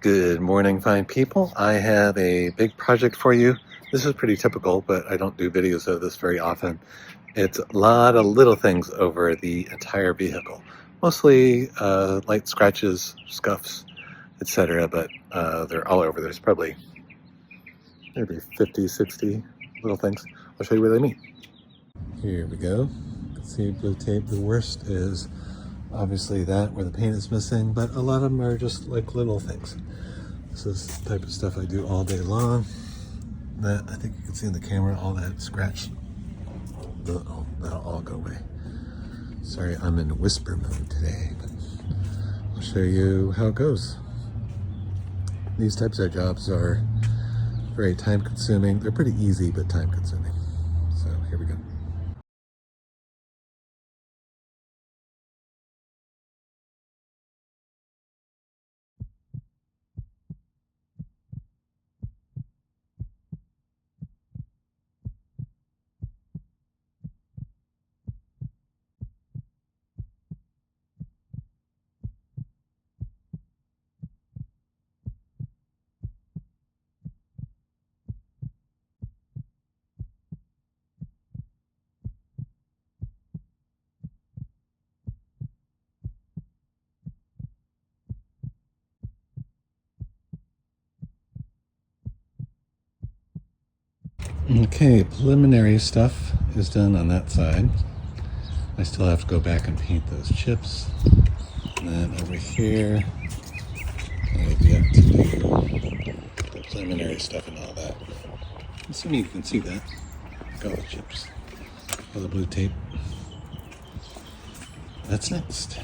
Good morning, fine people. I have a big project for you. This is pretty typical, but I don't do videos of this very often. It's a lot of little things over the entire vehicle. Mostly light scratches, scuffs, etc., but they're all over. There's probably maybe 50, 60 little things. I'll show you where they meet. Here we go. You can see blue tape. The worst is obviously that where the paint is missing, but a lot of them are just like little things. This is the type of stuff I do all day long. That, I think you can see in the camera, all that scratch, that'll all go away. Sorry, I'm in whisper mode today, but I'll show you how it goes. These types of jobs are very time consuming. They're pretty easy, but time consuming. So here we go. Okay, preliminary stuff is done on that side. I still have to go back and paint those chips. And then over here, I've yet to do the preliminary stuff and all that. Assuming you can see that. Got all the chips, all the blue tape. That's next.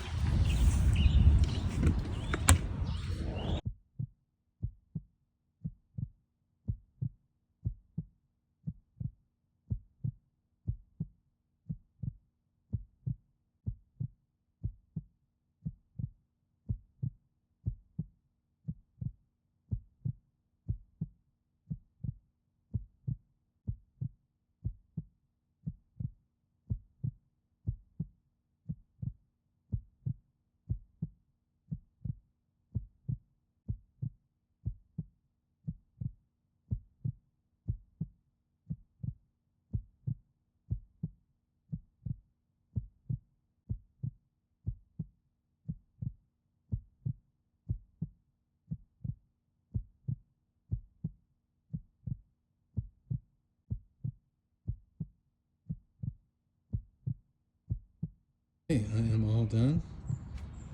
Hey, I am all done.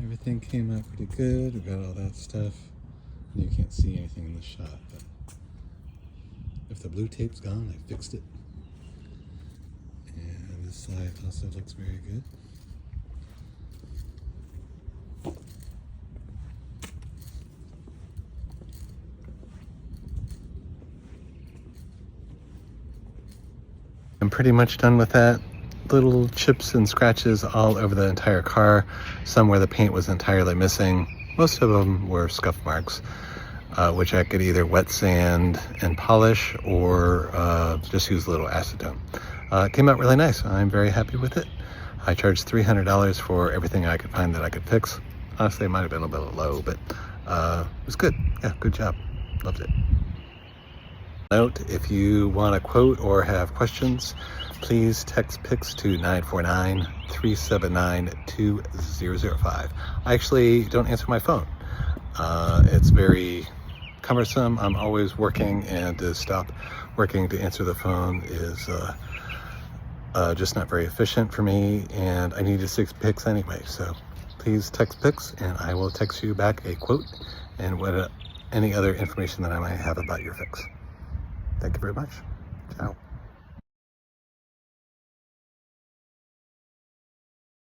Everything came out pretty good. We got all that stuff. You can't see anything in the shot, but if the blue tape's gone, I fixed it. And this side also looks very good. I'm pretty much done with that. Little chips and scratches all over the entire car. Some where the paint was entirely missing. Most of them were scuff marks, which I could either wet sand and polish or just use a little acetone. It came out really nice. I'm very happy with it. I charged $300 for everything I could find that I could fix. Honestly, it might have been a little bit low, but it was good. Yeah, good job. Loved it. Note, if you want a quote or have questions, please text PICS to 949-379-2005. I actually don't answer my phone. It's very cumbersome. I'm always working, and to stop working to answer the phone is just not very efficient for me, and I need to see PICS anyway. So please text PICS, and I will text you back a quote and any other information that I might have about your fix. Thank you very much. Ciao.